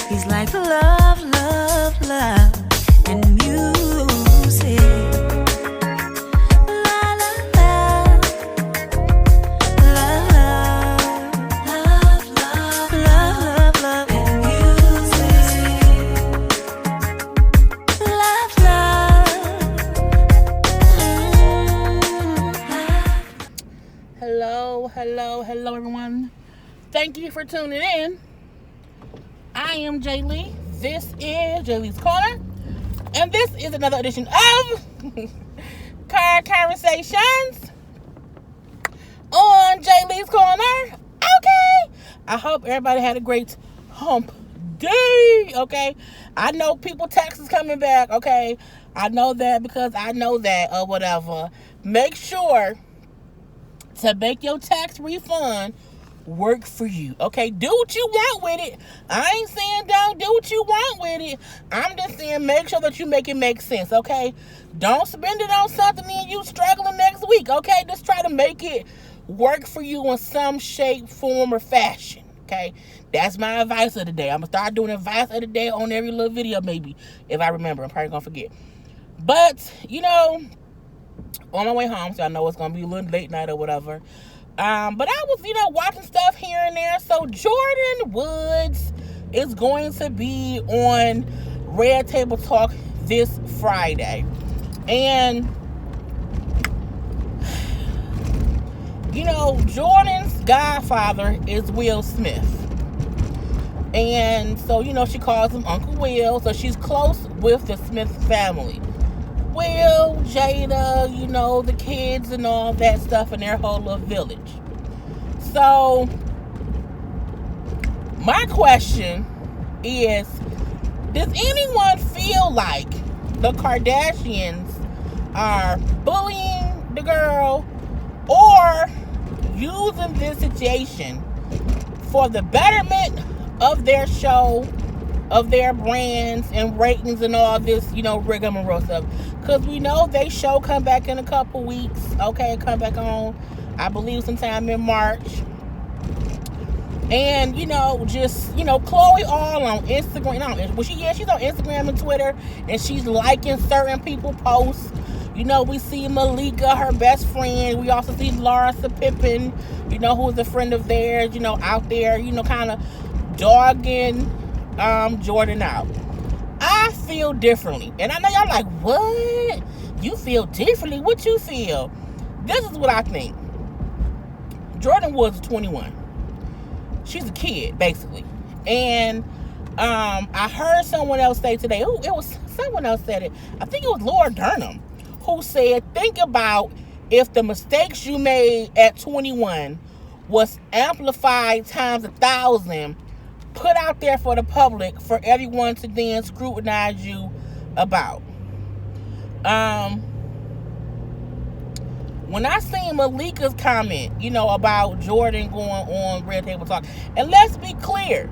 He's like love, love, love, and music. La la la, love, love, love, love, love, and music. Love, love. Hello, everyone. Thank you for tuning in. I am Jay Lee. This is Jay Lee's Corner. And this is another edition of Car Conversations on Jay Lee's Corner. Okay. I hope everybody had a great hump day. Okay. I know people tax is coming back. Okay. I know that because I know that or whatever. Make sure to make your tax refund work for you. Okay, do what you want with it. I ain't saying don't do what you want with it. I'm just saying make sure that you make it make sense. Okay, don't spend it on something and you struggling next week. Okay, just try to make it work for you in some shape, form, or fashion. Okay, that's my advice of the day. I'm gonna start doing advice of the day on every little video, maybe, if I remember. I'm probably gonna forget, but on my way home, so I know it's gonna be a little late night or whatever. But I was, watching stuff here and there. So Jordyn Woods is going to be on Red Table Talk this Friday. And, Jordyn's godfather is Will Smith. And so, she calls him Uncle Will. So she's close with the Smith family. Will, Jada, the kids and all that stuff in their whole little village. So, my question is, does anyone feel like the Kardashians are bullying the girl or using this situation for the betterment of their show, of their brands and ratings and all this, rigmarole stuff? Because we know they show come back in a couple weeks. Okay, come back on, I believe, sometime in March. And, Chloe all on Instagram. She's on Instagram and Twitter, and she's liking certain people's posts. We see Malika, her best friend. We also see Larsa Pippen, who's a friend of theirs, out there, kind of dogging Jordyn out. I feel differently. And I know y'all like, what? You feel differently? What you feel? This is what I think. Jordyn Woods is 21. She's a kid, basically. And I heard someone else say today, it was someone else said it. I think it was Laura Durnham, who said, think about if the mistakes you made at 21 was amplified times 1,000, put out there for the public for everyone to then scrutinize you about. When I seen Malika's comment, about Jordyn going on Red Table Talk, and let's be clear,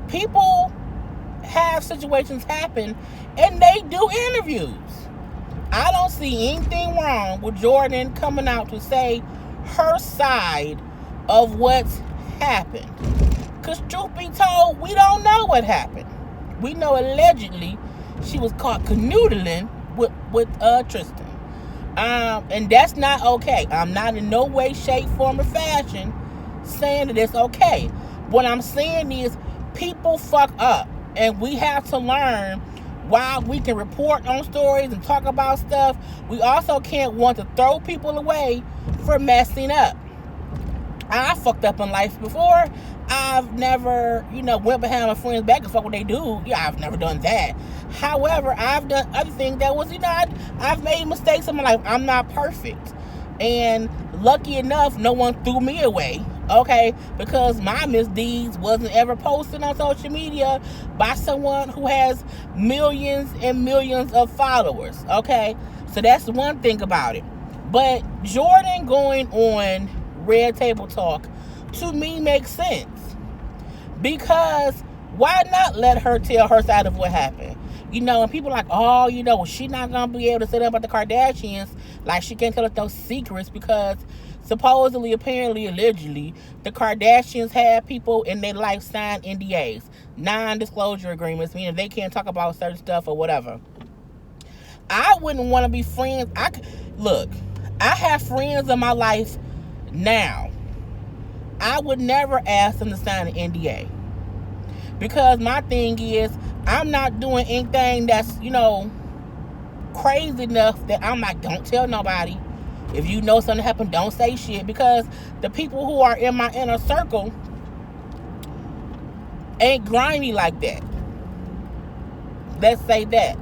people have situations happen and they do interviews. I don't see anything wrong with Jordyn coming out to say her side of what's happened. Because truth be told, we don't know what happened. We know allegedly she was caught canoodling with Tristan. And that's not okay. I'm not in no way, shape, form, or fashion saying that it's okay. What I'm saying is people fuck up. And we have to learn, while we can report on stories and talk about stuff, we also can't want to throw people away for messing up. I fucked up in life before. I've never, went behind my friends' back and fuck what they do. Yeah, I've never done that. However, I've done other things that was, I've made mistakes in my life. I'm not perfect. And lucky enough, no one threw me away, okay? Because my misdeeds wasn't ever posted on social media by someone who has millions and millions of followers, okay? So that's one thing about it. But Jordyn going on Red Table Talk, to me, makes sense. Because why not let her tell her side of what happened? And people are like, oh, well, she's not going to be able to say about the Kardashians. Like, she can't tell us those secrets because supposedly, apparently, allegedly, the Kardashians had people in their life sign NDAs. non-disclosure agreements, meaning they can't talk about certain stuff or whatever. I wouldn't want to be friends. Look, I have friends in my life now. I would never ask them to sign an NDA. Because my thing is, I'm not doing anything that's, crazy enough that I'm like, don't tell nobody. If you know something happened, don't say shit. Because the people who are in my inner circle ain't grimy like that. Let's say that.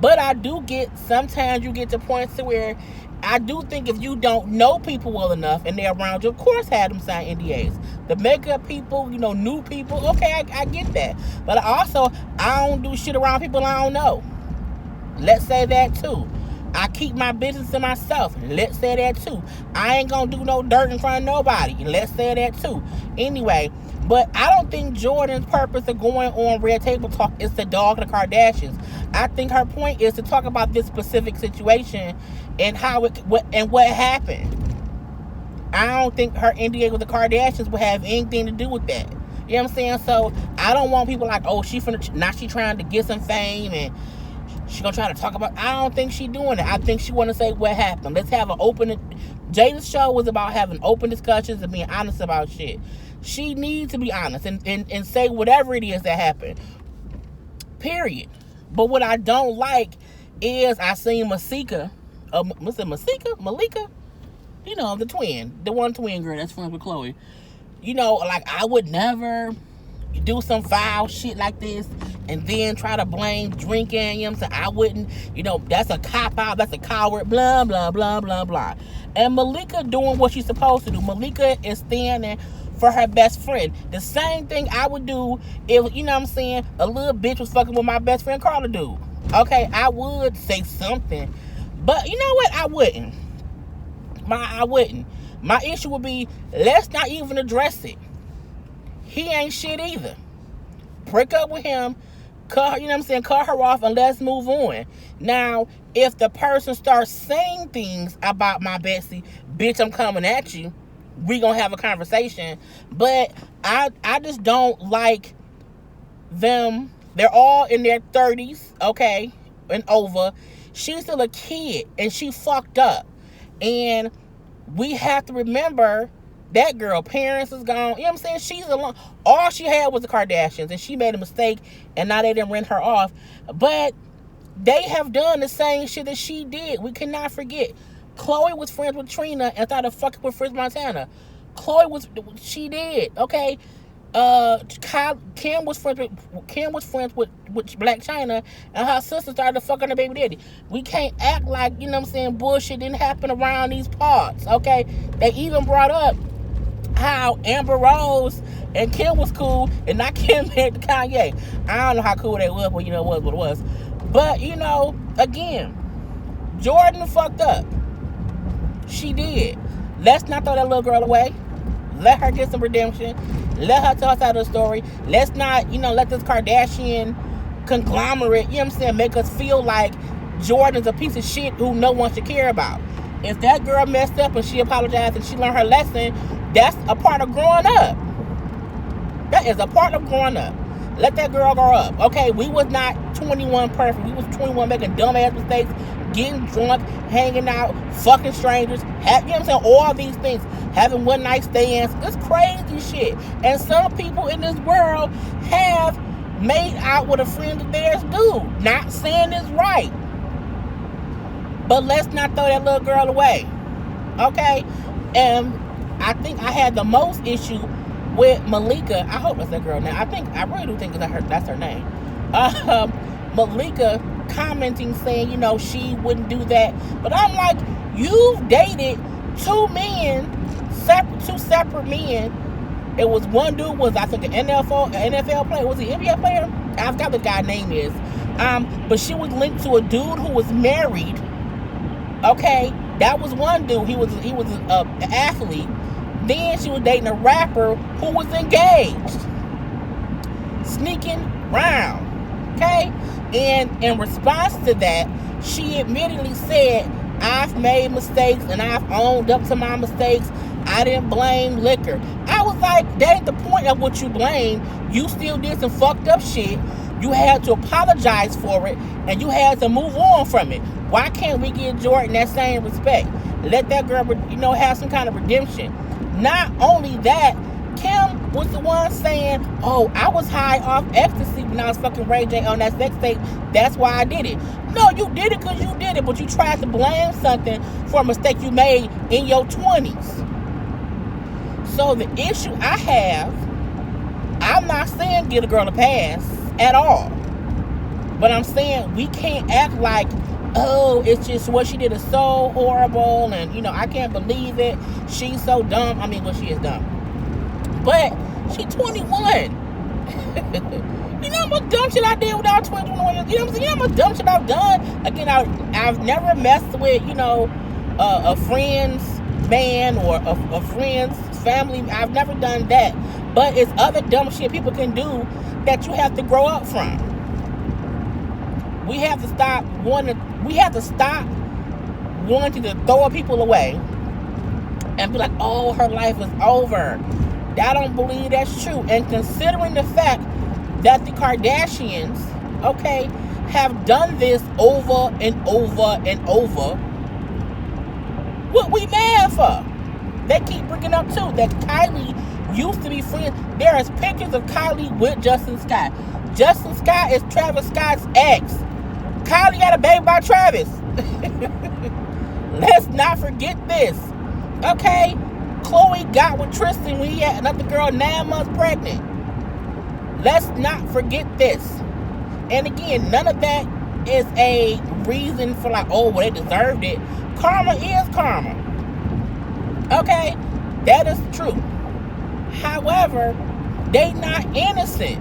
But I do sometimes you get to points to where I do think if you don't know people well enough and they're around you, of course have them sign NDAs. The makeup people, new people, okay, I get that. But also, I don't do shit around people I don't know. Let's say that too. I keep my business to myself. Let's say that too. I ain't gonna do no dirt in front of nobody. Let's say that too. Anyway, but I don't think Jordyn's purpose of going on Red Table Talk is to dog the Kardashians. I think her point is to talk about this specific situation and what happened. I don't think her NDA with the Kardashians would have anything to do with that. You know what I'm saying? So I don't want people like, oh, she trying to get some fame and she gonna try to talk about. I don't think she doing it. I think she want to say what happened. Let's have an open. Jada's show was about having open discussions and being honest about shit. She needs to be honest and say whatever it is that happened. Period. But what I don't like is I seen Malika. The twin, the one twin girl that's friends with Chloe. Like I would never do some foul shit like this and then try to blame drinking. So I wouldn't, that's a cop out, that's a coward, blah, blah, blah, blah, blah. And Malika doing what she's supposed to do. Malika is standing for her best friend. The same thing I would do if, a little bitch was fucking with my best friend Karla dude. Okay, I would say something. But you know what? I wouldn't. I wouldn't. My issue would be, let's not even address it. He ain't shit either. Break up with him, cut her off and let's move on. Now, if the person starts saying things about my Betsy, bitch, I'm coming at you, we gonna have a conversation. But I just don't like them. They're all in their 30s, okay, and over. She's still a kid and she fucked up. And we have to remember that girl, parents is gone. You know what I'm saying? She's alone. All she had was the Kardashians, and she made a mistake, and now they didn't rent her off. But they have done the same shit that she did. We cannot forget. Chloe was friends with Trina and started fucking with Frizz Montana. She did, okay? Kim was friends with Black China, and her sister started fucking her baby daddy. We can't act like, bullshit didn't happen around these parts, okay? They even brought up how Amber Rose and Kim was cool, and not Kim married to Kanye. I don't know how cool they were, but it was what it was. But, again, Jordyn fucked up. She did. Let's not throw that little girl away. Let her get some redemption. Let her tell us out of the story. Let's not, let this Kardashian conglomerate, make us feel like Jordyn's a piece of shit who no one should care about. If that girl messed up and she apologized and she learned her lesson, that's a part of growing up. That is a part of growing up. Let that girl grow up. Okay, we was not 21 perfect. We was 21 making dumbass mistakes, getting drunk, hanging out, fucking strangers, all these things, having one night stands. It's crazy shit. And some people in this world have made out with a friend of theirs do. Not saying it's right. But let's not throw that little girl away. Okay? And I think I had the most issue with Malika. I hope that's that girl now. I really do think that's her name. Malika commenting saying, she wouldn't do that. But I'm like, you've dated two separate men. It was one dude was, I think, an NFL player. Was he an NBA player? I forgot what the guy's name is. But she was linked to a dude who was married. Okay, that was one dude. He was an athlete. Then she was dating a rapper who was engaged, sneaking around. Okay, and in response to that, she admittedly said, "I've made mistakes and I've owned up to my mistakes. I didn't blame liquor." I was was like, that ain't the point of what you blame. You still did some fucked up shit. You had to apologize for it, and you had to move on from it. Why can't we give Jordyn that same respect? Let that girl, have some kind of redemption. Not only that, Kim was the one saying, oh, I was high off ecstasy when I was fucking Ray J on that sex tape. That's why I did it. No, you did it because you did it, but you tried to blame something for a mistake you made in your 20s. So the issue I have, I'm not saying get a girl a pass at all. But I'm saying we can't act like, oh, it's just what she did is so horrible and, I can't believe it. She's so dumb. I mean, well, she is dumb. But she's 21. How much dumb shit I did when I was 21 years. You know what I'm saying? How much dumb shit I've done. Again, I've never messed with, a friend's man or a friend's family. I've never done that. But it's other dumb shit people can do that you have to grow up from. We have to stop wanting to throw people away and be like, oh, her life is over. I don't believe that's true. And considering the fact that the Kardashians, have done this over and over and over, what we mad for? They keep bringing up too that Kylie used to be friends. There is pictures of Kylie with Justin Scott. Justin Scott is Travis Scott's ex. Kylie got a baby by Travis. Let's not forget this. Okay? Khloe got with Tristan when he had another girl 9 months pregnant. Let's not forget this. And again, none of that is a reason for like, oh, well, they deserved it. Karma is karma. Okay? That is true. However, they not innocent.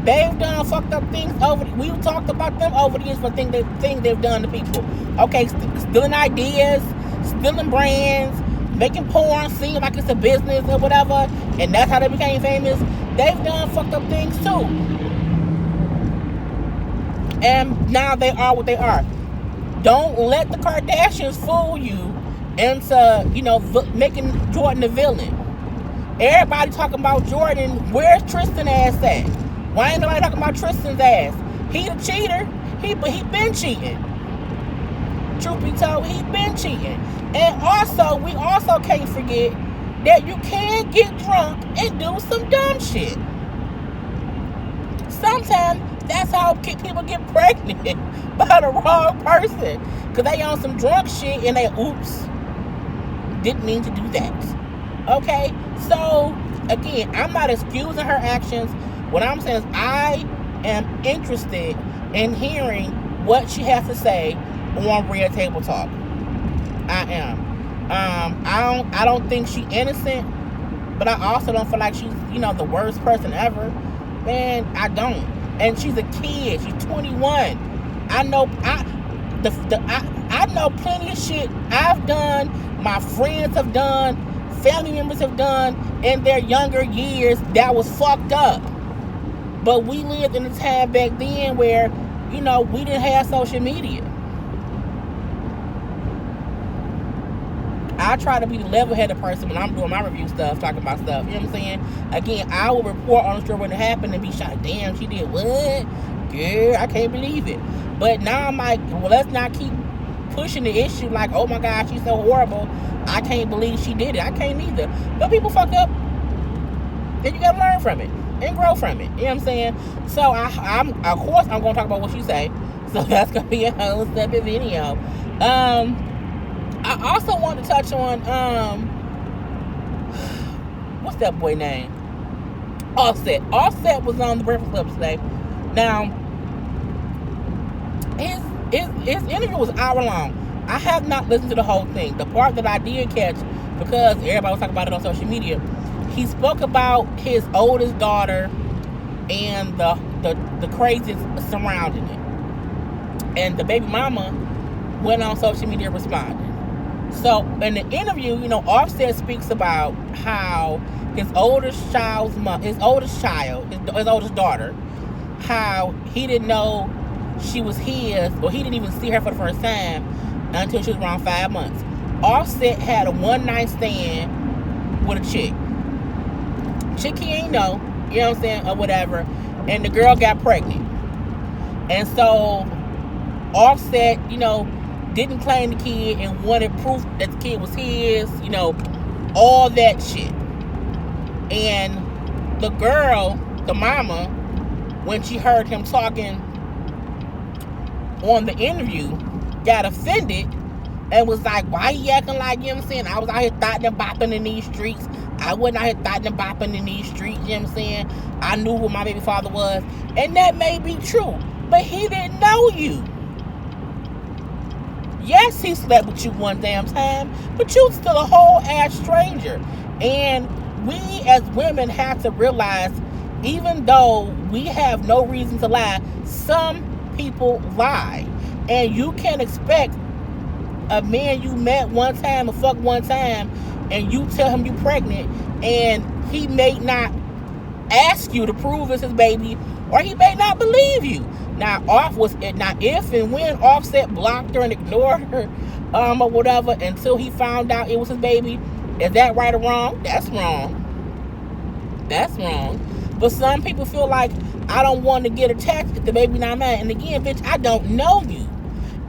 They've done fucked up things we've talked about them over the years for things they've done to people. Okay, stealing ideas, stealing brands, making porn seem like it's a business or whatever, and that's how they became famous. They've done fucked up things too. And now they are what they are. Don't let the Kardashians fool you into, making Jordyn the villain. Everybody talking about Jordyn. Where's Tristan ass at? Why ain't nobody talking about Tristan's ass? He the cheater. He been cheating. Truth be told, he been cheating. And also, we also can't forget that you can get drunk and do some dumb shit. Sometimes that's how people get pregnant by the wrong person. Because they on some drunk shit and they, oops, didn't mean to do that. Okay? So, again, I'm not excusing her actions. What I'm saying is I am interested in hearing what she has to say on Red Table Talk. I am. I don't think she's innocent, but I also don't feel like she's, the worst person ever. Man, I don't. And she's a kid. She's 21. I know I know plenty of shit I've done, my friends have done, family members have done in their younger years that was fucked up. But we lived in a time back then where, we didn't have social media. I try to be the level-headed person when I'm doing my review stuff, talking about stuff. You know what I'm saying? Again, I will report on the story when it happened and be shot. Damn, she did what? Girl, I can't believe it. But now I'm like, well, let's not keep pushing the issue like, oh my God, she's so horrible. I can't believe she did it. I can't either. But people fuck up. Then you gotta learn from it and grow from it. You know what I'm saying? So I'm of course I'm gonna talk about what you say. So that's gonna be a whole separate video. I also want to touch on what's that boy name? Offset. Offset was on the Breakfast Club today. Now his interview was an hour long. I have not listened to the whole thing. The part that I did catch, because everybody was talking about it on social media, he spoke about his oldest daughter and the crazies surrounding it. And the baby mama went on social media and responded. So in the interview, Offset speaks about how his oldest daughter, how he didn't know she was his, or he didn't even see her for the first time until she was around 5 months. Offset had a one-night stand with a chick. Chickie ain't know, you know what I'm saying, or whatever, and the girl got pregnant. And so Offset, didn't claim the kid and wanted proof that the kid was his, all that shit. And the girl, the mama, when she heard him talking on the interview, got offended and was like, why he acting like, you know what I'm saying, I was out here thotting and bopping in these streets. I wasn't out here thotting and bopping in these streets, you know what I'm saying. I knew who my baby father was. And that may be true, but he didn't know you. Yes, he slept with you one damn time, but you still a whole ass stranger. And we as women have to realize, even though we have no reason to lie, some people lie. And you can't expect a man you met one time or fuck one time and you tell him you pregnant and he may not ask you to prove it's his baby, or he may not believe you. Now, if and when Offset blocked her and ignored her, or whatever, until he found out it was his baby, is that right or wrong? That's wrong. That's wrong. But some people feel like, I don't want to get attached if the baby not mine. And again, bitch, I don't know you.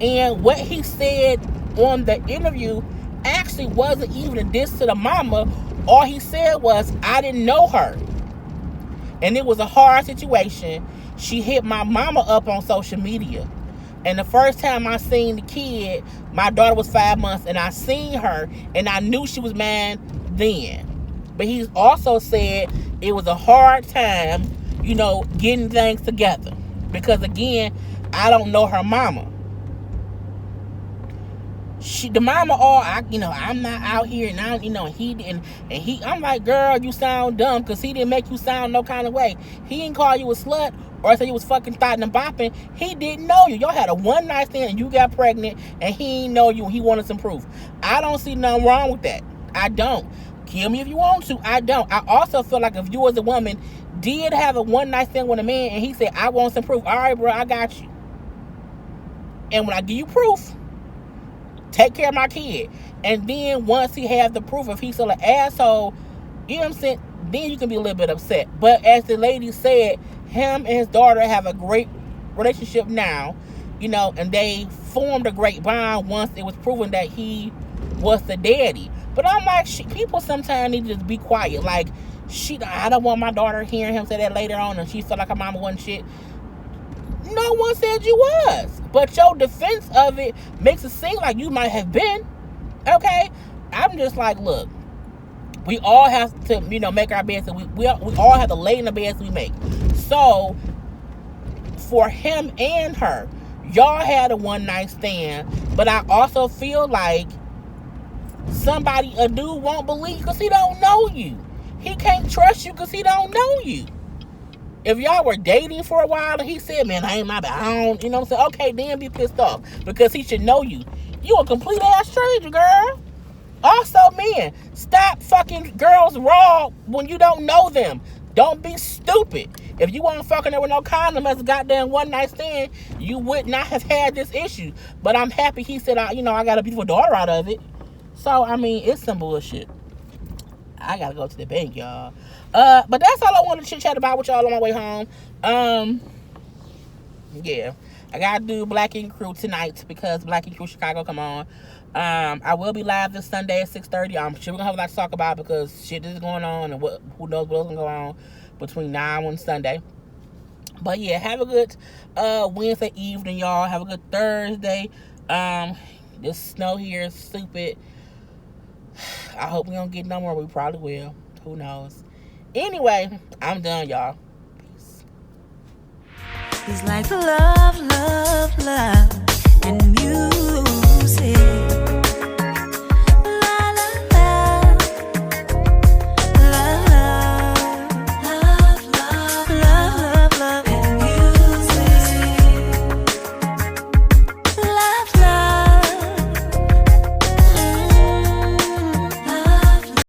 And what he said on the interview actually wasn't even a diss to the mama. All he said was, I didn't know her. And it was a hard situation. She hit my mama up on social media. And the first time I seen the kid, my daughter was 5 months, and I seen her, and I knew she was mine then. But he's also said it was a hard time, getting things together. Because again, I don't know her mama. The mama I'm not out here, and I don't, I'm like, girl, you sound dumb, because he didn't make you sound no kind of way. He didn't call you a slut or say you was fucking thotting and bopping. He didn't know you. Y'all had a one night stand and you got pregnant, and he didn't know you. He wanted some proof. I don't see nothing wrong with that. I don't. Kill me if you want to. I don't. I also feel like if you as a woman did have a one night stand with a man and he said, I want some proof. All right, bro, I got you. And when I give you proof, take care of my kid. And then once he has the proof, if he's still an asshole, you know what I'm saying, then you can be a little bit upset. But as the lady said, him and his daughter have a great relationship now, and they formed a great bond once it was proven that he was the daddy. But I'm like, people sometimes need to just be quiet. Like, I don't want my daughter hearing him say that later on, and she felt like her mama wasn't shit. No one said you was. But your defense of it makes it seem like you might have been. Okay? I'm just like, look, we all have to, make our beds. We all have to lay in the beds we make. So, for him and her, y'all had a one night stand. But I also feel like a dude won't believe you because he don't know you. He can't trust you because he don't know you. If y'all were dating for a while and he said, man, I ain't my bad, I don't, what I'm saying? Okay, then be pissed off because he should know you. You a complete ass stranger, girl. Also, men, stop fucking girls raw when you don't know them. Don't be stupid. If you weren't fucking her with no condom as a goddamn one night stand, you would not have had this issue. But I'm happy he said, I got a beautiful daughter out of it. So, it's some bullshit. I gotta go to the bank, y'all. But that's all I want to chit chat about with y'all on my way home. Yeah, I gotta do Black Ink Crew tonight because Black Ink Crew Chicago come on. I will be live this Sunday at 6:30. I'm sure we're gonna have a lot to talk about because shit is going on and who knows what's gonna go on between now and Sunday. But yeah, have a good Wednesday evening, y'all. Have a good Thursday. This snow here is stupid. I hope we don't get no more. We probably will. Who knows? Anyway, I'm done, y'all. Peace. He's like love, love, love, and music.